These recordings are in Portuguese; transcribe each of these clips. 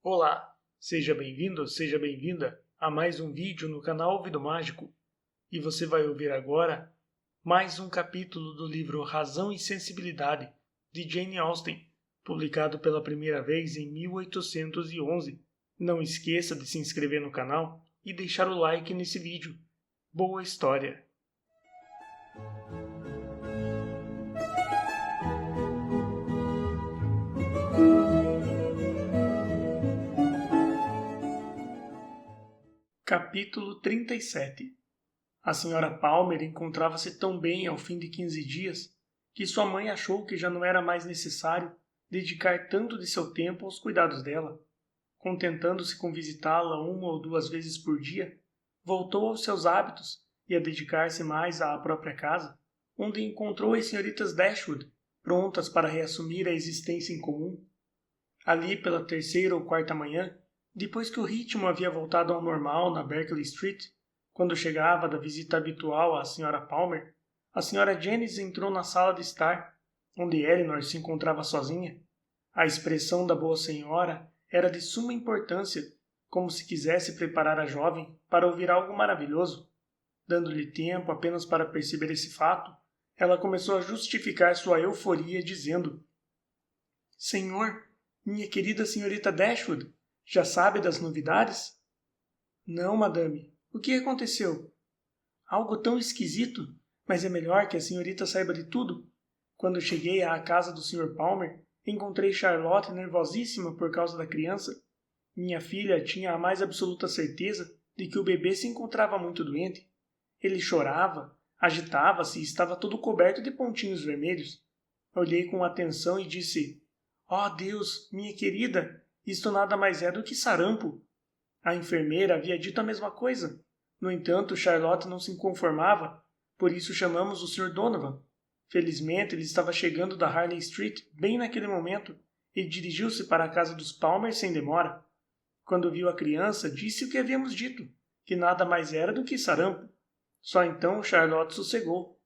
Olá, seja bem-vindo, seja bem-vinda a mais um vídeo no canal Ouvido Mágico. E você vai ouvir agora mais um capítulo do livro Razão e Sensibilidade, de Jane Austen, publicado pela primeira vez em 1811. Não esqueça de se inscrever no canal e deixar o like nesse vídeo. Boa história! Capítulo 37. A Sra. Palmer encontrava-se tão bem ao fim de 15 dias que sua mãe achou que já não era mais necessário dedicar tanto de seu tempo aos cuidados dela. Contentando-se com visitá-la 1 ou 2 vezes por dia, voltou aos seus hábitos e a dedicar-se mais à própria casa, onde encontrou as senhoritas Dashwood, prontas para reassumir a existência em comum. Ali pela 3ª ou 4ª manhã, depois que o ritmo havia voltado ao normal na Berkeley Street, quando chegava da visita habitual à Sra. Palmer, a Sra. Jennings entrou na sala de estar, onde Elinor se encontrava sozinha. A expressão da boa senhora era de suma importância, como se quisesse preparar a jovem para ouvir algo maravilhoso. Dando-lhe tempo apenas para perceber esse fato, ela começou a justificar sua euforia, dizendo: Senhor, minha querida senhorita Dashwood, já sabe das novidades? Não, madame. O que aconteceu? Algo tão esquisito, mas é melhor que a senhorita saiba de tudo. Quando cheguei à casa do Sr. Palmer, encontrei Charlotte nervosíssima por causa da criança. Minha filha tinha a mais absoluta certeza de que o bebê se encontrava muito doente. Ele chorava, agitava-se e estava todo coberto de pontinhos vermelhos. Olhei com atenção e disse: Oh, Deus, minha querida, isto nada mais é do que sarampo. A enfermeira havia dito a mesma coisa. No entanto, Charlotte não se conformava, por isso chamamos o Sr. Donovan. Felizmente, ele estava chegando da Harley Street bem naquele momento e dirigiu-se para a casa dos Palmer sem demora. Quando viu a criança, disse o que havíamos dito, que nada mais era do que sarampo. Só então Charlotte sossegou.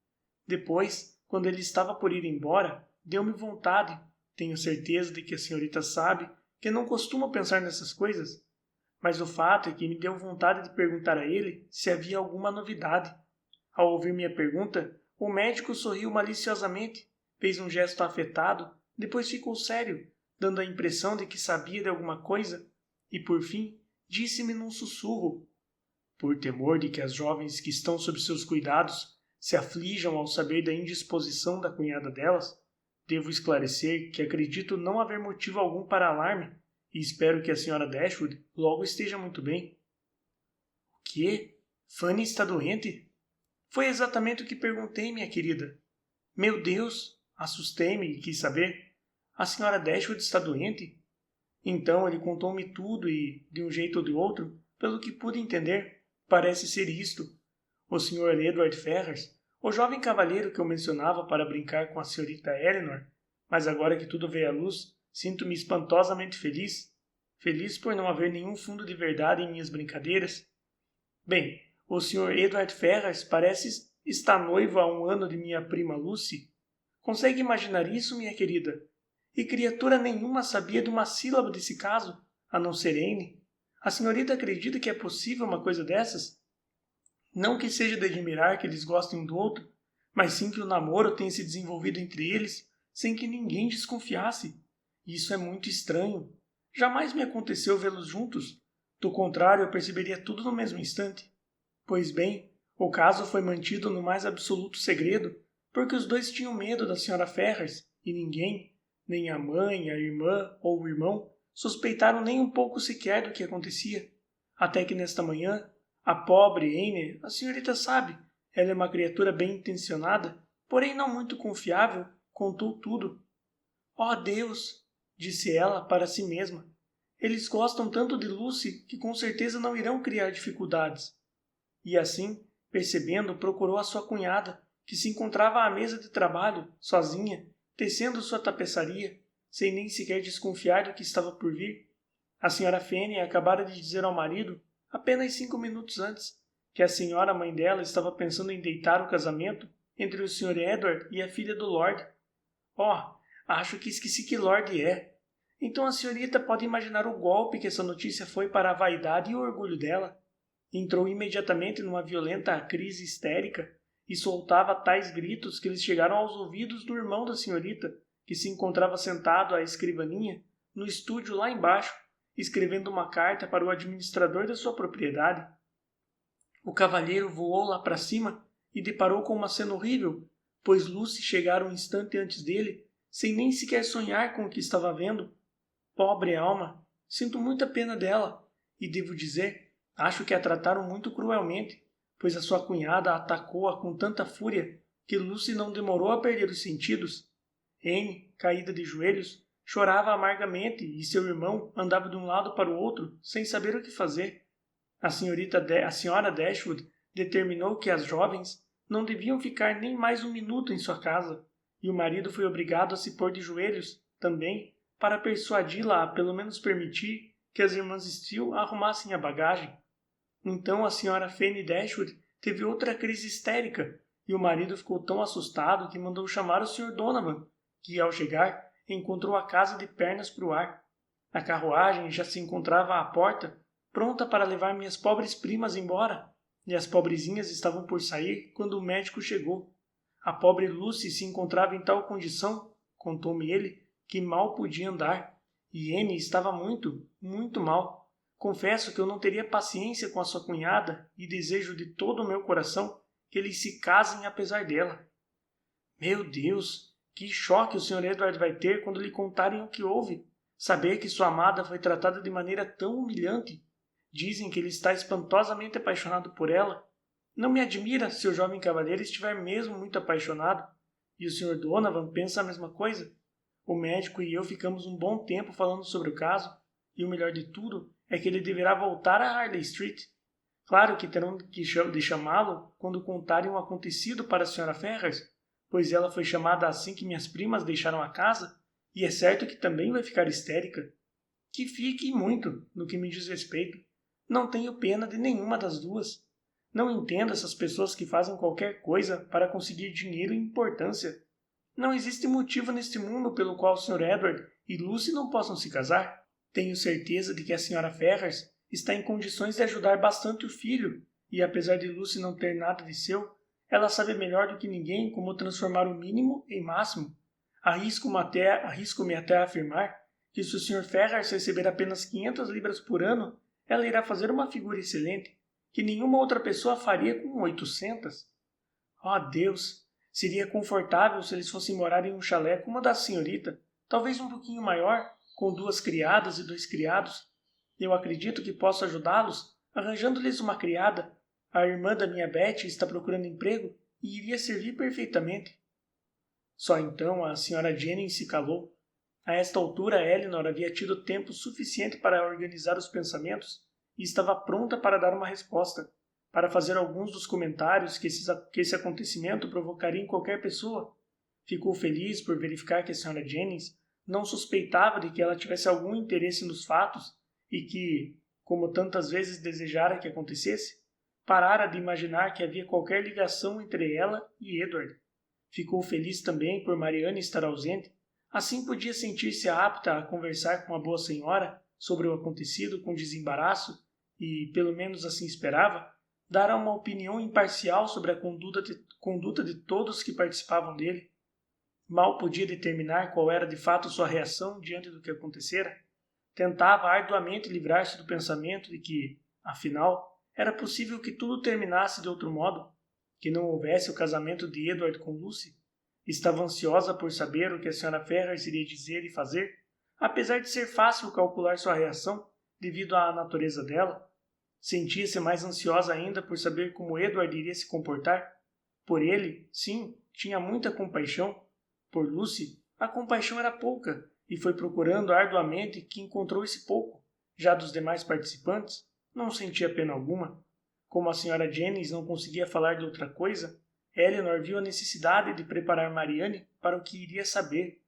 Depois, quando ele estava por ir embora, deu-me vontade. Tenho certeza de que a senhorita sabe que não costumo pensar nessas coisas, mas o fato é que me deu vontade de perguntar a ele se havia alguma novidade. Ao ouvir minha pergunta, o médico sorriu maliciosamente, fez um gesto afetado, depois ficou sério, dando a impressão de que sabia de alguma coisa, e por fim disse-me num sussurro: Por temor de que as jovens que estão sob seus cuidados se aflijam ao saber da indisposição da cunhada delas, devo esclarecer que acredito não haver motivo algum para alarme e espero que a Sra. Dashwood logo esteja muito bem. O quê? Fanny está doente? Foi exatamente o que perguntei, minha querida. Meu Deus! Assustei-me e quis saber. A Sra. Dashwood está doente? Então ele contou-me tudo e, de um jeito ou de outro, pelo que pude entender, parece ser isto. O Sr. Edward Ferrars, o jovem cavalheiro que eu mencionava para brincar com a senhorita Elinor, mas agora que tudo veio à luz, sinto-me espantosamente feliz. Feliz por não haver nenhum fundo de verdade em minhas brincadeiras. Bem, o Sr. Edward Ferrars parece estar noivo há 1 ano de minha prima Lucy. Consegue imaginar isso, minha querida? E criatura nenhuma sabia de uma sílaba desse caso, a não ser Anne. A senhorita acredita que é possível uma coisa dessas? Não que seja de admirar que eles gostem um do outro, mas sim que o namoro tenha se desenvolvido entre eles sem que ninguém desconfiasse. Isso é muito estranho. Jamais me aconteceu vê-los juntos. Do contrário, eu perceberia tudo no mesmo instante. Pois bem, o caso foi mantido no mais absoluto segredo, porque os dois tinham medo da Sra. Ferrars, e ninguém, nem a mãe, a irmã ou o irmão, suspeitaram nem um pouco sequer do que acontecia. Até que nesta manhã, a pobre Anne, a senhorita sabe, ela é uma criatura bem intencionada, porém não muito confiável, contou tudo. Oh, Deus! Disse ela para si mesma. Eles gostam tanto de Lucy que com certeza não irão criar dificuldades. E assim, percebendo, procurou a sua cunhada, que se encontrava à mesa de trabalho, sozinha, tecendo sua tapeçaria, sem nem sequer desconfiar do que estava por vir. A senhora Fanny acabara de dizer ao marido, apenas 5 minutos antes, que a senhora mãe dela estava pensando em deitar o casamento entre o Sr. Edward e a filha do Lord. Oh, acho que esqueci que Lord é. Então a senhorita pode imaginar o golpe que essa notícia foi para a vaidade e o orgulho dela. Entrou imediatamente numa violenta crise histérica e soltava tais gritos que eles chegaram aos ouvidos do irmão da senhorita, que se encontrava sentado à escrivaninha, no estúdio lá embaixo, escrevendo uma carta para o administrador da sua propriedade. O cavalheiro voou lá para cima e deparou com uma cena horrível, pois Lucy chegara um instante antes dele, sem nem sequer sonhar com o que estava vendo. Pobre alma, sinto muita pena dela, e devo dizer, acho que a trataram muito cruelmente, pois a sua cunhada atacou-a com tanta fúria que Lucy não demorou a perder os sentidos. Anne, caída de joelhos, chorava amargamente e seu irmão andava de um lado para o outro, sem saber o que fazer. A senhora Dashwood determinou que as jovens não deviam ficar nem mais um minuto em sua casa, e o marido foi obrigado a se pôr de joelhos, também, para persuadi-la a pelo menos permitir que as irmãs Steele arrumassem a bagagem. Então a senhora Fanny Dashwood teve outra crise histérica, e o marido ficou tão assustado que mandou chamar o Sr. Donovan, que, ao chegar, encontrou a casa de pernas para o ar. A carruagem já se encontrava à porta, pronta para levar minhas pobres primas embora, e as pobrezinhas estavam por sair quando o médico chegou. A pobre Lucy se encontrava em tal condição, contou-me ele, que mal podia andar, e Anne estava muito, muito mal. Confesso que eu não teria paciência com a sua cunhada e desejo de todo o meu coração que eles se casem apesar dela. Meu Deus, que choque o Sr. Edward vai ter quando lhe contarem o que houve. Saber que sua amada foi tratada de maneira tão humilhante. Dizem que ele está espantosamente apaixonado por ela. Não me admira se o jovem cavalheiro estiver mesmo muito apaixonado. E o Sr. Donovan pensa a mesma coisa. O médico e eu ficamos um bom tempo falando sobre o caso, e o melhor de tudo é que ele deverá voltar a Harley Street. Claro que terão de chamá-lo quando contarem o acontecido para a Sra. Ferrars, pois ela foi chamada assim que minhas primas deixaram a casa, e é certo que também vai ficar histérica. Que fique muito, no que me diz respeito. Não tenho pena de nenhuma das duas. Não entendo essas pessoas que fazem qualquer coisa para conseguir dinheiro e importância. Não existe motivo neste mundo pelo qual o Sr. Edward e Lucy não possam se casar. Tenho certeza de que a Sra. Ferrars está em condições de ajudar bastante o filho, e apesar de Lucy não ter nada de seu, ela sabe melhor do que ninguém como transformar o mínimo em máximo. Arrisco-me até a afirmar que se o Sr. Ferrars receber apenas 500 libras por ano, ela irá fazer uma figura excelente, que nenhuma outra pessoa faria com 800. Oh, Deus! Seria confortável se eles fossem morar em um chalé como o da senhorita, talvez um pouquinho maior, com 2 criadas e 2 criados. Eu acredito que posso ajudá-los, arranjando-lhes uma criada. A irmã da minha Betty está procurando emprego e iria servir perfeitamente. Só então a senhora Jennings se calou. A esta altura, Elinor havia tido tempo suficiente para organizar os pensamentos e estava pronta para dar uma resposta, para fazer alguns dos comentários que esse acontecimento provocaria em qualquer pessoa. Ficou feliz por verificar que a senhora Jennings não suspeitava de que ela tivesse algum interesse nos fatos e que, como tantas vezes desejara que acontecesse, parara de imaginar que havia qualquer ligação entre ela e Edward. Ficou feliz também por Marianne estar ausente. Assim podia sentir-se apta a conversar com a boa senhora sobre o acontecido com desembaraço e, pelo menos assim esperava, dar uma opinião imparcial sobre a conduta de todos que participavam dele. Mal podia determinar qual era de fato sua reação diante do que acontecera. Tentava arduamente livrar-se do pensamento de que, afinal, era possível que tudo terminasse de outro modo, que não houvesse o casamento de Edward com Lucy. Estava ansiosa por saber o que a Sra. Ferrars iria dizer e fazer, apesar de ser fácil calcular sua reação devido à natureza dela. Sentia-se mais ansiosa ainda por saber como Edward iria se comportar. Por ele, sim, tinha muita compaixão. Por Lucy, a compaixão era pouca, e foi procurando arduamente que encontrou esse pouco. Já dos demais participantes, não sentia pena alguma. Como a Sra. Jennings não conseguia falar de outra coisa, Elinor viu a necessidade de preparar Marianne para o que iria saber.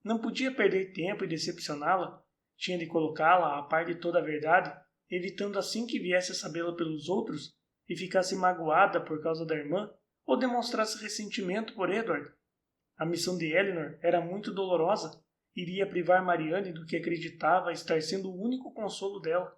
Não podia perder tempo e decepcioná-la. Tinha de colocá-la a par de toda a verdade, evitando assim que viesse a sabê-la pelos outros e ficasse magoada por causa da irmã ou demonstrasse ressentimento por Edward. A missão de Elinor era muito dolorosa Iria privar Marianne do que acreditava estar sendo o único consolo dela.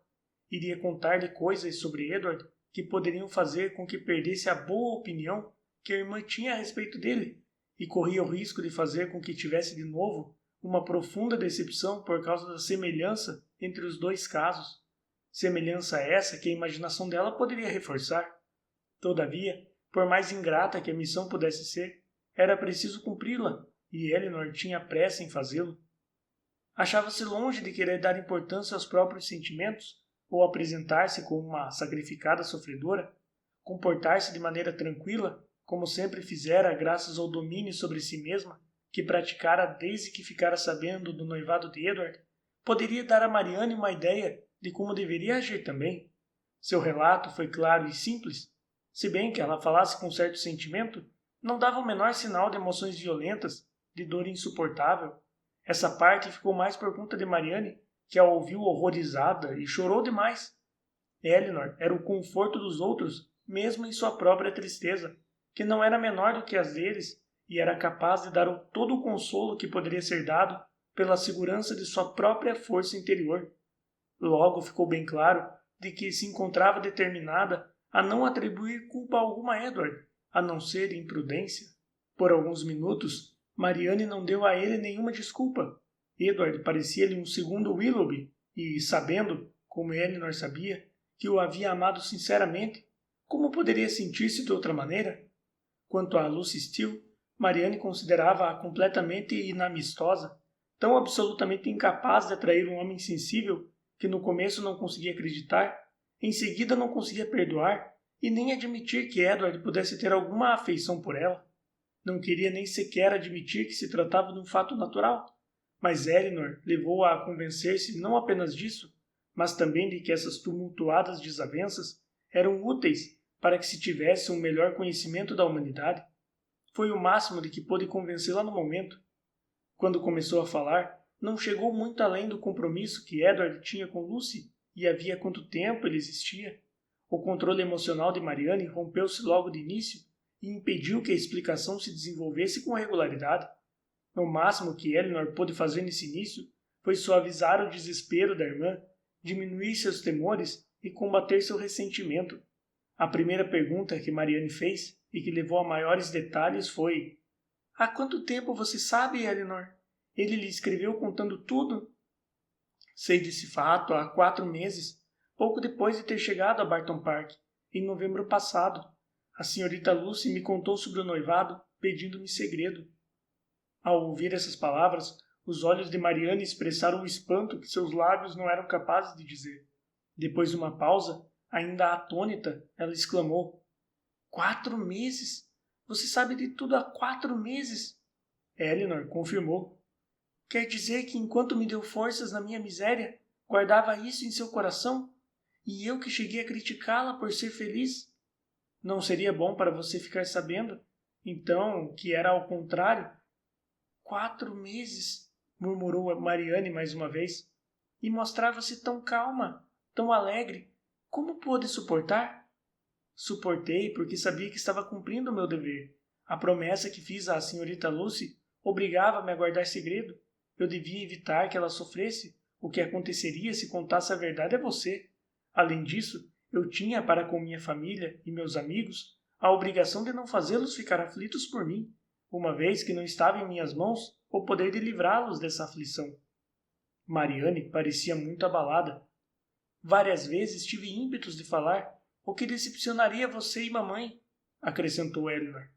Iria contar-lhe coisas sobre Edward que poderiam fazer com que perdesse a boa opinião que a irmã tinha a respeito dele, e corria o risco de fazer com que tivesse de novo uma profunda decepção por causa da semelhança entre os dois casos. Semelhança essa que a imaginação dela poderia reforçar. Todavia, por mais ingrata que a missão pudesse ser, era preciso cumpri-la, e Elinor tinha pressa em fazê-lo. Achava-se longe de querer dar importância aos próprios sentimentos, ou apresentar-se como uma sacrificada sofredora, comportar-se de maneira tranquila, como sempre fizera graças ao domínio sobre si mesma, que praticara desde que ficara sabendo do noivado de Edward, poderia dar a Marianne uma ideia de como deveria agir também. Seu relato foi claro e simples. Se bem que ela falasse com certo sentimento, não dava o menor sinal de emoções violentas, de dor insuportável. Essa parte ficou mais por conta de Marianne, que a ouviu horrorizada e chorou demais. Elinor era o conforto dos outros, mesmo em sua própria tristeza, que não era menor do que as deles, e era capaz de dar todo o consolo que poderia ser dado pela segurança de sua própria força interior. Logo ficou bem claro de que se encontrava determinada a não atribuir culpa alguma a Edward, a não ser imprudência. Por alguns minutos, Marianne não deu a ele nenhuma desculpa. Edward parecia-lhe um segundo Willoughby, e, sabendo, como Elinor sabia, que o havia amado sinceramente, como poderia sentir-se de outra maneira? Quanto a Lucy Steele, Marianne considerava-a completamente inamistosa, tão absolutamente incapaz de atrair um homem sensível que no começo não conseguia acreditar, em seguida não conseguia perdoar e nem admitir que Edward pudesse ter alguma afeição por ela. Não queria nem sequer admitir que se tratava de um fato natural, mas Elinor levou-a a convencer-se não apenas disso, mas também de que essas tumultuadas desavenças eram úteis para que se tivesse um melhor conhecimento da humanidade. Foi o máximo de que pôde convencê-la no momento. Quando começou a falar, não chegou muito além do compromisso que Edward tinha com Lucy e havia quanto tempo ele existia. O controle emocional de Marianne rompeu-se logo de início e impediu que a explicação se desenvolvesse com regularidade. O máximo que Elinor pôde fazer nesse início foi suavizar o desespero da irmã, diminuir seus temores e combater seu ressentimento. A primeira pergunta que Marianne fez e que levou a maiores detalhes foi: "Há quanto tempo você sabe, Elinor? Ele lhe escreveu contando tudo?" "Sei desse fato há 4 meses, pouco depois de ter chegado a Barton Park, em novembro passado. A senhorita Lucy me contou sobre o noivado, pedindo-me segredo." Ao ouvir essas palavras, os olhos de Marianne expressaram o espanto que seus lábios não eram capazes de dizer. Depois de uma pausa, ainda atônita, ela exclamou: "4 meses? Você sabe de tudo há 4 meses?" Elinor confirmou. "Quer dizer que enquanto me deu forças na minha miséria, guardava isso em seu coração? E eu que cheguei a criticá-la por ser feliz? Não seria bom para você ficar sabendo, então, que era ao contrário?" "4 meses", murmurou Marianne mais uma vez, "e mostrava-se tão calma, tão alegre. Como pôde suportar?" "Suportei porque sabia que estava cumprindo o meu dever. A promessa que fiz à senhorita Lucy obrigava-me a guardar segredo. Eu devia evitar que ela sofresse o que aconteceria se contasse a verdade a você. Além disso, eu tinha para com minha família e meus amigos a obrigação de não fazê-los ficar aflitos por mim, uma vez que não estava em minhas mãos o poder de livrá-los dessa aflição." Marianne parecia muito abalada. "Várias vezes tive ímpetos de falar, o que decepcionaria você e mamãe", acrescentou Elinor.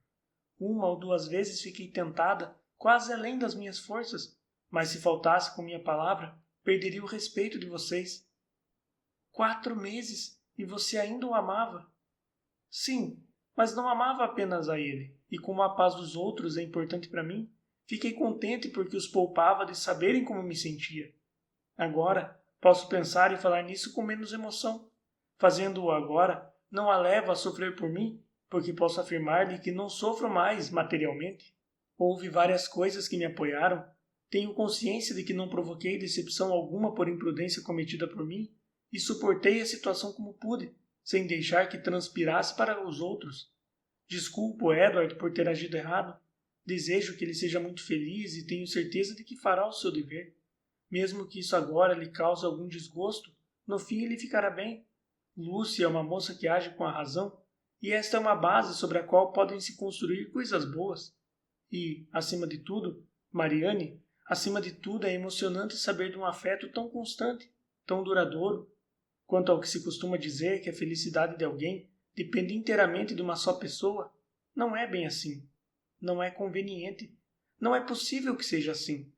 "1 ou 2 vezes fiquei tentada, quase além das minhas forças, mas se faltasse com minha palavra, perderia o respeito de vocês." "4 meses, e você ainda o amava?" "Sim, mas não amava apenas a ele, e como a paz dos outros é importante para mim, fiquei contente porque os poupava de saberem como me sentia. Agora, posso pensar e falar nisso com menos emoção. Fazendo-o agora, não a levo a sofrer por mim, porque posso afirmar-lhe que não sofro mais materialmente. Houve várias coisas que me apoiaram. Tenho consciência de que não provoquei decepção alguma por imprudência cometida por mim, e suportei a situação como pude, sem deixar que transpirasse para os outros. Desculpo Edward por ter agido errado. Desejo que ele seja muito feliz e tenho certeza de que fará o seu dever. Mesmo que isso agora lhe cause algum desgosto, no fim ele ficará bem. Lucy é uma moça que age com a razão, e esta é uma base sobre a qual podem se construir coisas boas. E, acima de tudo, Mariane, acima de tudo é emocionante saber de um afeto tão constante, tão duradouro. Quanto ao que se costuma dizer que a felicidade de alguém depende inteiramente de uma só pessoa, não é bem assim. Não é conveniente. Não é possível que seja assim.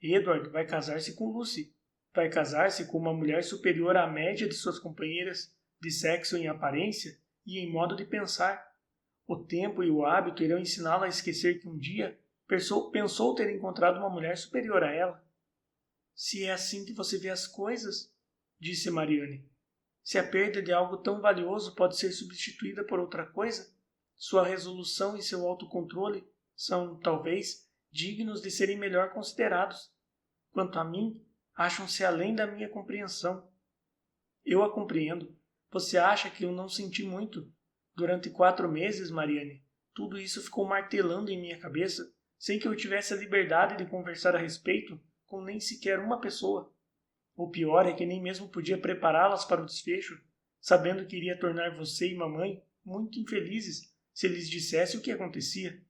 Edward vai casar-se com Lucy. Vai casar-se com uma mulher superior à média de suas companheiras de sexo em aparência e em modo de pensar. O tempo e o hábito irão ensiná-la a esquecer que um dia pensou ter encontrado uma mulher superior a ela. Se é assim que você vê as coisas, disse Mariane, se a perda de algo tão valioso pode ser substituída por outra coisa, sua resolução e seu autocontrole são, talvez, dignos de serem melhor considerados. Quanto a mim, acham-se além da minha compreensão. Eu a compreendo. Você acha que eu não senti muito? Durante 4 meses, Mariane, tudo isso ficou martelando em minha cabeça, sem que eu tivesse a liberdade de conversar a respeito com nem sequer uma pessoa. O pior é que nem mesmo podia prepará-las para o desfecho, sabendo que iria tornar você e mamãe muito infelizes se lhes dissesse o que acontecia.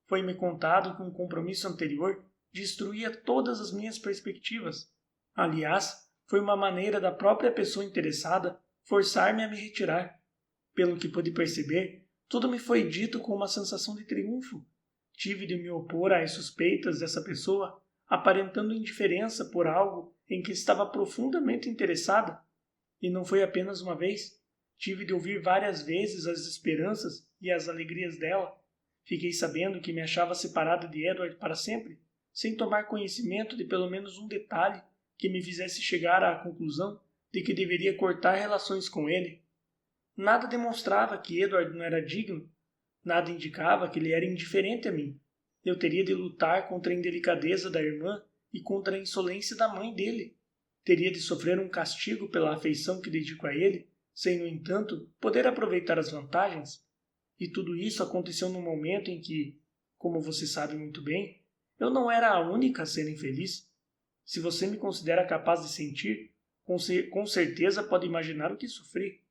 Foi-me contado que um compromisso anterior destruía todas as minhas perspectivas. Aliás, foi uma maneira da própria pessoa interessada forçar-me a me retirar. Pelo que pude perceber, tudo me foi dito com uma sensação de triunfo. Tive de me opor às suspeitas dessa pessoa, aparentando indiferença por algo em que estava profundamente interessada. E não foi apenas uma vez. Tive de ouvir várias vezes as esperanças e as alegrias dela. Fiquei sabendo que me achava separada de Edward para sempre, sem tomar conhecimento de pelo menos um detalhe que me fizesse chegar à conclusão de que deveria cortar relações com ele. Nada demonstrava que Edward não era digno, nada indicava que ele era indiferente a mim. Eu teria de lutar contra a indelicadeza da irmã e contra a insolência da mãe dele. Teria de sofrer um castigo pela afeição que dedico a ele, sem, no entanto, poder aproveitar as vantagens. E tudo isso aconteceu num momento em que, como você sabe muito bem, eu não era a única a ser infeliz. Se você me considera capaz de sentir, com certeza pode imaginar o que sofri.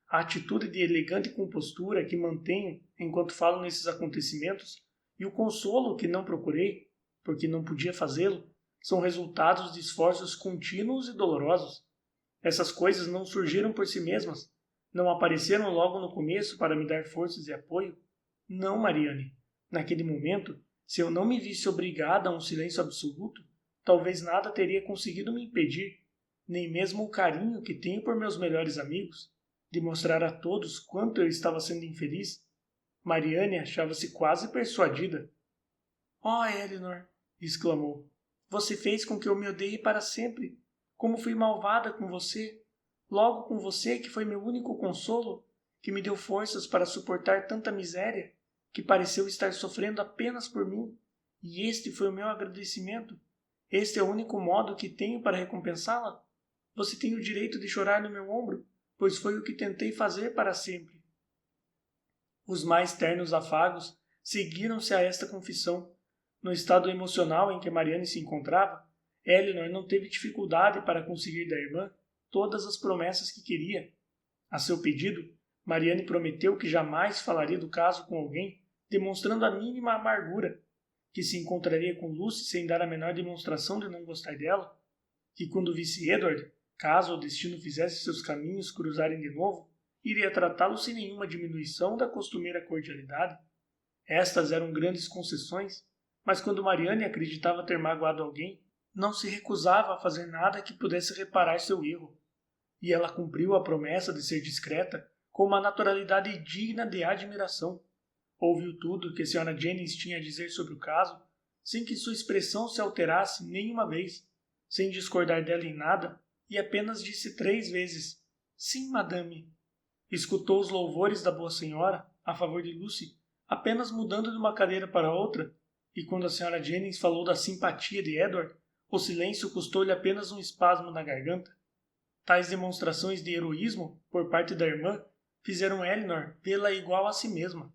A atitude de elegante compostura que mantenho enquanto falo nesses acontecimentos e o consolo que não procurei, porque não podia fazê-lo, são resultados de esforços contínuos e dolorosos. Essas coisas não surgiram por si mesmas, não apareceram logo no começo para me dar forças e apoio. Não, Mariane. Naquele momento, se eu não me visse obrigada a um silêncio absoluto, talvez nada teria conseguido me impedir, nem mesmo o carinho que tenho por meus melhores amigos, de mostrar a todos quanto eu estava sendo infeliz. Mariane achava-se quase persuadida. Oh, Eleanor, exclamou, você fez com que eu me odeie para sempre. Como fui malvada com você. Logo com você, que foi meu único consolo, que me deu forças para suportar tanta miséria, que pareceu estar sofrendo apenas por mim. E este foi o meu agradecimento. Este é o único modo que tenho para recompensá-la. Você tem o direito de chorar no meu ombro, pois foi o que tentei fazer para sempre. Os mais ternos afagos seguiram-se a esta confissão. No estado emocional em que Mariane se encontrava, Eleanor não teve dificuldade para conseguir da irmã todas as promessas que queria. A seu pedido, Mariane prometeu que jamais falaria do caso com alguém, demonstrando a mínima amargura, que se encontraria com Lucy sem dar a menor demonstração de não gostar dela, que quando visse Edward, caso o destino fizesse seus caminhos cruzarem de novo, iria tratá-lo sem nenhuma diminuição da costumeira cordialidade. Estas eram grandes concessões, mas quando Mariane acreditava ter magoado alguém, não se recusava a fazer nada que pudesse reparar seu erro. E ela cumpriu a promessa de ser discreta com uma naturalidade digna de admiração. Ouviu tudo que a Sra. Jennings tinha a dizer sobre o caso, sem que sua expressão se alterasse nenhuma vez, sem discordar dela em nada, e apenas disse 3 vezes, sim, madame. Escutou os louvores da boa senhora, a favor de Lucy, apenas mudando de uma cadeira para outra, e quando a Sra. Jennings falou da simpatia de Edward, o silêncio custou-lhe apenas um espasmo na garganta. Tais demonstrações de heroísmo, por parte da irmã, fizeram Eleanor vê-la igual a si mesma.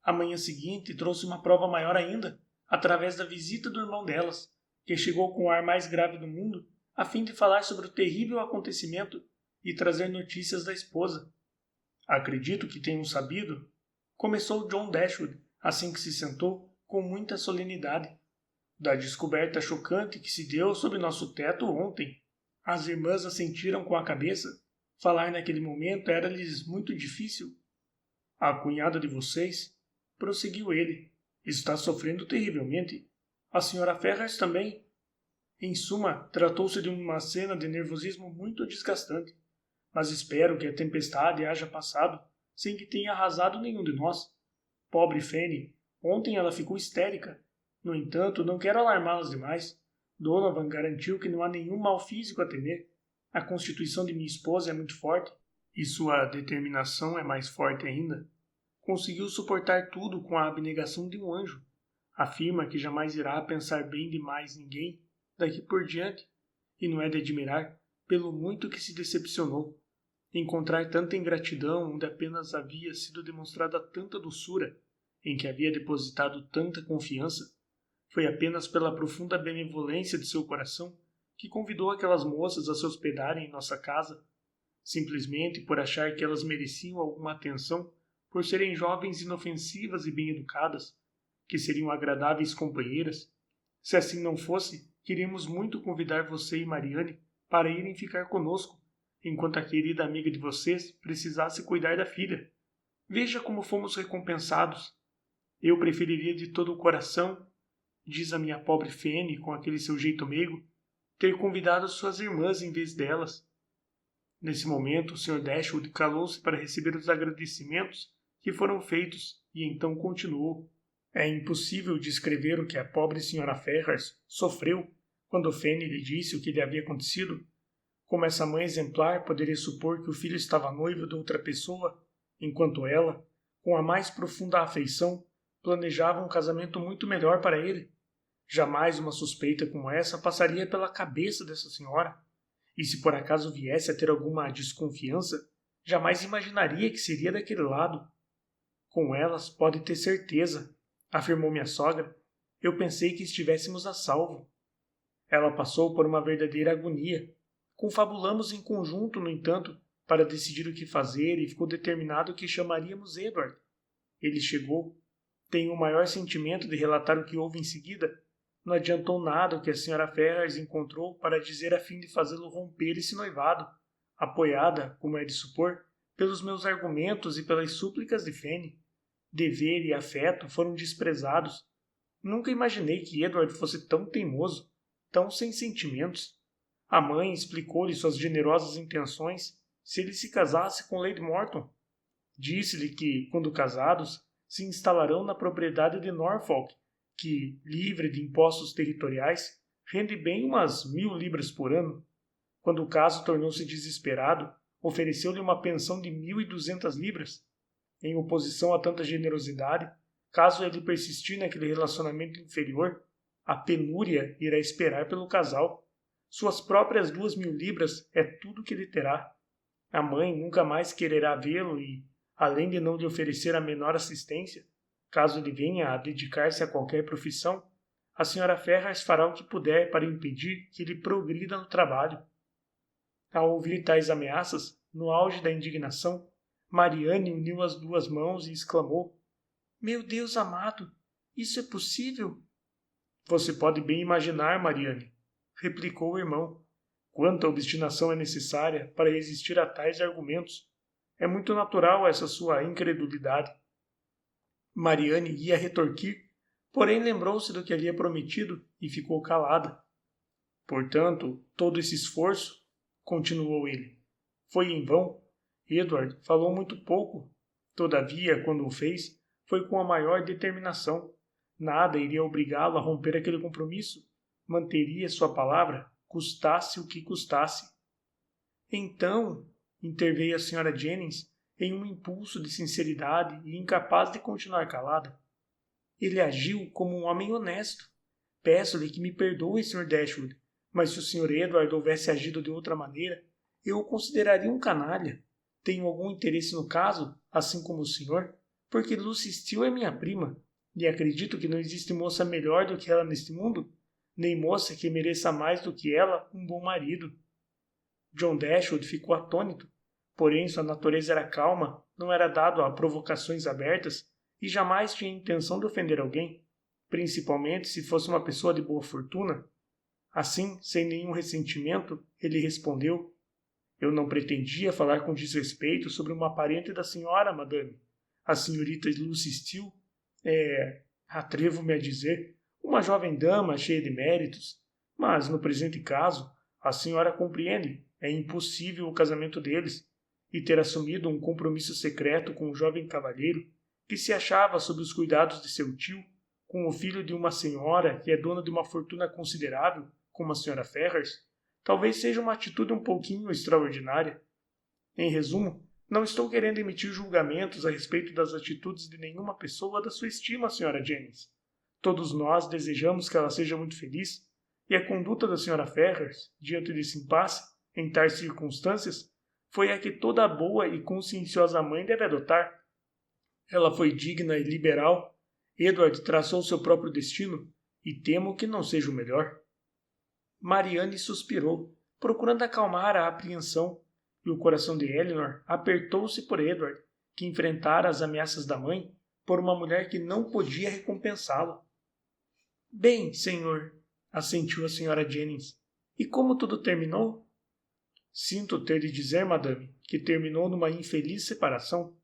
A manhã seguinte trouxe uma prova maior ainda, através da visita do irmão delas, que chegou com o ar mais grave do mundo, a fim de falar sobre o terrível acontecimento e trazer notícias da esposa. Acredito que tenham sabido, começou John Dashwood, assim que se sentou, com muita solenidade, da descoberta chocante que se deu sob nosso teto ontem. As irmãs assentiram com a cabeça. Falar naquele momento era-lhes muito difícil. A cunhada de vocês, prosseguiu ele, está sofrendo terrivelmente. A senhora Ferrars também. Em suma, tratou-se de uma cena de nervosismo muito desgastante. Mas espero que a tempestade haja passado sem que tenha arrasado nenhum de nós. Pobre Fanny, ontem ela ficou histérica. No entanto, não quero alarmá-las demais. Donovan garantiu que não há nenhum mal físico a temer. A constituição de minha esposa é muito forte, e sua determinação é mais forte ainda. Conseguiu suportar tudo com a abnegação de um anjo. Afirma que jamais irá pensar bem de mais ninguém daqui por diante, e não é de admirar, pelo muito que se decepcionou. Encontrar tanta ingratidão onde apenas havia sido demonstrada tanta doçura, em que havia depositado tanta confiança, foi apenas pela profunda benevolência de seu coração que convidou aquelas moças a se hospedarem em nossa casa, simplesmente por achar que elas mereciam alguma atenção por serem jovens inofensivas e bem-educadas, que seriam agradáveis companheiras. Se assim não fosse, queríamos muito convidar você e Mariane para irem ficar conosco, enquanto a querida amiga de vocês precisasse cuidar da filha. Veja como fomos recompensados. Eu preferiria de todo o coração, diz a minha pobre Fanny com aquele seu jeito meigo, ter convidado suas irmãs em vez delas. Nesse momento, o Sr. Dashwood calou-se para receber os agradecimentos que foram feitos e então continuou. É impossível descrever o que a pobre Sra. Ferrars sofreu quando Fanny lhe disse o que lhe havia acontecido. Como essa mãe exemplar poderia supor que o filho estava noivo de outra pessoa, enquanto ela, com a mais profunda afeição, planejava um casamento muito melhor para ele? Jamais uma suspeita como essa passaria pela cabeça dessa senhora. E se por acaso viesse a ter alguma desconfiança, jamais imaginaria que seria daquele lado. Com elas pode ter certeza, afirmou minha sogra. Eu pensei que estivéssemos a salvo. Ela passou por uma verdadeira agonia. Confabulamos em conjunto, no entanto, para decidir o que fazer e ficou determinado que chamaríamos Edward. Ele chegou. Tenho o maior sentimento de relatar o que houve em seguida. Não adiantou nada o que a Sra. Ferrars encontrou para dizer a fim de fazê-lo romper esse noivado, apoiada, como é de supor, pelos meus argumentos e pelas súplicas de Fanny. Dever e afeto foram desprezados. Nunca imaginei que Edward fosse tão teimoso, tão sem sentimentos. A mãe explicou-lhe suas generosas intenções se ele se casasse com Lady Morton. Disse-lhe que, quando casados, se instalarão na propriedade de Norfolk, que, livre de impostos territoriais, rende bem umas 1000 libras por ano. Quando o caso tornou-se desesperado, ofereceu-lhe uma pensão de 1200 libras. Em oposição a tanta generosidade, caso ele persistir naquele relacionamento inferior, a penúria irá esperar pelo casal. Suas próprias 2000 libras é tudo que ele terá. A mãe nunca mais quererá vê-lo e, além de não lhe oferecer a menor assistência, caso ele venha a dedicar-se a qualquer profissão, a Sra. Ferrars fará o que puder para impedir que ele progrida no trabalho. Ao ouvir tais ameaças, no auge da indignação, Mariane uniu as duas mãos e exclamou: Meu Deus amado, isso é possível? Você pode bem imaginar, Mariane, replicou o irmão, quanta obstinação é necessária para resistir a tais argumentos. É muito natural essa sua incredulidade. Mariane ia retorquir, porém lembrou-se do que havia prometido e ficou calada. Portanto, todo esse esforço, continuou ele, foi em vão. Edward falou muito pouco. Todavia, quando o fez, foi com a maior determinação. Nada iria obrigá-lo a romper aquele compromisso. Manteria sua palavra, custasse o que custasse. Então, interveio a Sra. Jennings, em um impulso de sinceridade e incapaz de continuar calada. Ele agiu como um homem honesto. Peço-lhe que me perdoe, Sr. Dashwood, mas se o Sr. Edward houvesse agido de outra maneira, eu o consideraria um canalha. Tenho algum interesse no caso, assim como o senhor, porque Lucy Steele é minha prima. E acredito que não existe moça melhor do que ela neste mundo, nem moça que mereça mais do que ela um bom marido. John Dashwood ficou atônito, porém sua natureza era calma, não era dado a provocações abertas e jamais tinha intenção de ofender alguém, principalmente se fosse uma pessoa de boa fortuna. Assim, sem nenhum ressentimento, ele respondeu: Eu não pretendia falar com desrespeito sobre uma parente da senhora, madame. A senhorita Lucy Steele é, atrevo-me a dizer, uma jovem dama cheia de méritos, mas no presente caso, a senhora compreende, é impossível o casamento deles, e ter assumido um compromisso secreto com um jovem cavalheiro que se achava sob os cuidados de seu tio, com o filho de uma senhora que é dona de uma fortuna considerável, como a senhora Ferrars, talvez seja uma atitude um pouquinho extraordinária. Em resumo, não estou querendo emitir julgamentos a respeito das atitudes de nenhuma pessoa da sua estima, senhora Jennings. Todos nós desejamos que ela seja muito feliz, e a conduta da senhora Ferrars, diante desse impasse, em tais circunstâncias, foi a que toda boa e conscienciosa mãe deve adotar. Ela foi digna e liberal. Edward traçou seu próprio destino, e temo que não seja o melhor. Marianne suspirou, procurando acalmar a apreensão, e o coração de Elinor apertou-se por Edward, que enfrentara as ameaças da mãe por uma mulher que não podia recompensá-lo. Bem, senhor, assentiu a senhora Jennings. E como tudo terminou? Sinto ter de dizer, madame, que terminou numa infeliz separação.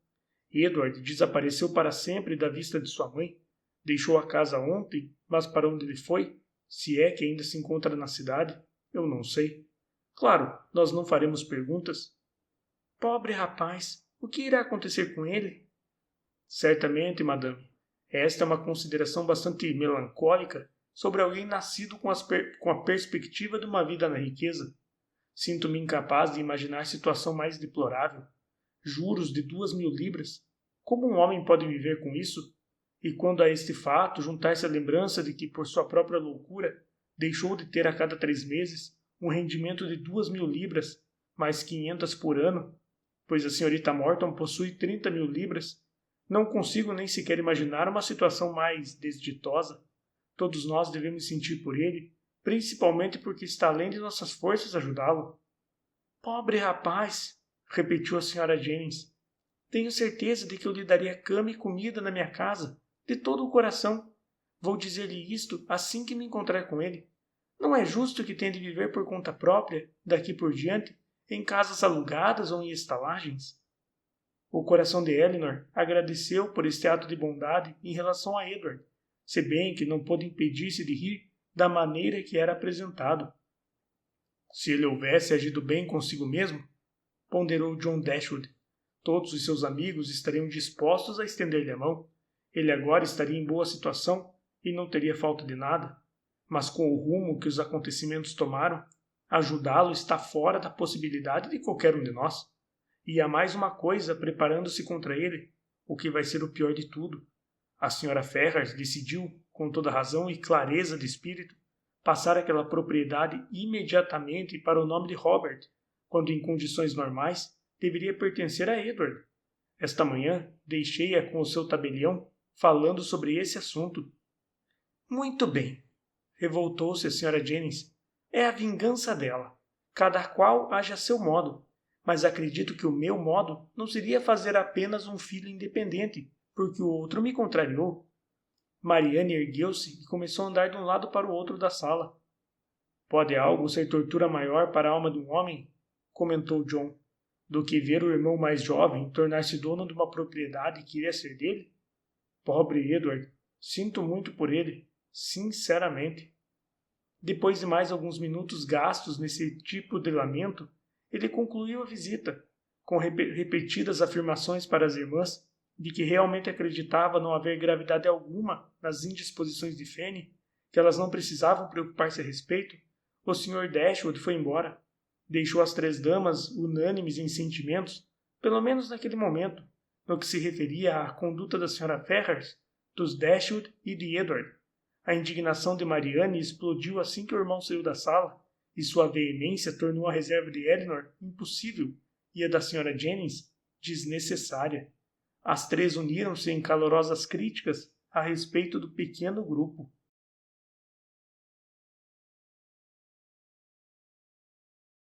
Edward desapareceu para sempre da vista de sua mãe. Deixou a casa ontem, mas para onde ele foi? Se é que ainda se encontra na cidade, eu não sei. Claro, nós não faremos perguntas. Pobre rapaz, o que irá acontecer com ele? Certamente, madame. Esta é uma consideração bastante melancólica sobre alguém nascido com a perspectiva de uma vida na riqueza. Sinto-me incapaz de imaginar situação mais deplorável. Juros de 2.000 libras. Como um homem pode viver com isso? E quando a este fato juntar-se a lembrança de que, por sua própria loucura, deixou de ter a cada 3 meses um rendimento de 2.000 libras, mais 500 por ano, pois a senhorita Morton possui 30.000 libras, não consigo nem sequer imaginar uma situação mais desditosa. Todos nós devemos sentir por ele, principalmente porque está além de nossas forças ajudá-lo. Pobre rapaz, repetiu a senhora Jennings. Tenho certeza de que eu lhe daria cama e comida na minha casa, de todo o coração. Vou dizer-lhe isto assim que me encontrar com ele. Não é justo que tenha de viver por conta própria, daqui por diante, em casas alugadas ou em estalagens. O coração de Elinor agradeceu por este ato de bondade em relação a Edward, se bem que não pôde impedir-se de rir da maneira que era apresentado. Se ele houvesse agido bem consigo mesmo, ponderou John Dashwood, todos os seus amigos estariam dispostos a estender-lhe a mão. Ele agora estaria em boa situação e não teria falta de nada. Mas com o rumo que os acontecimentos tomaram, ajudá-lo está fora da possibilidade de qualquer um de nós. E há mais uma coisa preparando-se contra ele, o que vai ser o pior de tudo. A senhora Ferrars decidiu, com toda razão e clareza de espírito, passar aquela propriedade imediatamente para o nome de Robert, quando em condições normais deveria pertencer a Edward. Esta manhã deixei-a com o seu tabelião falando sobre esse assunto. Muito bem, revoltou-se a senhora Jennings. É a vingança dela. Cada qual age a seu modo. Mas acredito que o meu modo não seria fazer apenas um filho independente, porque o outro me contrariou. Marianne ergueu-se e começou a andar de um lado para o outro da sala. Pode algo ser tortura maior para a alma de um homem? Comentou John, do que ver o irmão mais jovem tornar-se dono de uma propriedade que iria ser dele? Pobre Edward, sinto muito por ele, sinceramente. Depois de mais alguns minutos gastos nesse tipo de lamento, ele concluiu a visita, com repetidas afirmações para as irmãs de que realmente acreditava não haver gravidade alguma nas indisposições de Fanny, que elas não precisavam preocupar-se a respeito. O Sr. Dashwood foi embora. Deixou as 3 damas unânimes em sentimentos, pelo menos naquele momento, no que se referia à conduta da Sra. Ferrars, dos Dashwood e de Edward. A indignação de Marianne explodiu assim que o irmão saiu da sala, e sua veemência tornou a reserva de Elinor impossível e a da Sra. Jennings desnecessária. As 3 uniram-se em calorosas críticas a respeito do pequeno grupo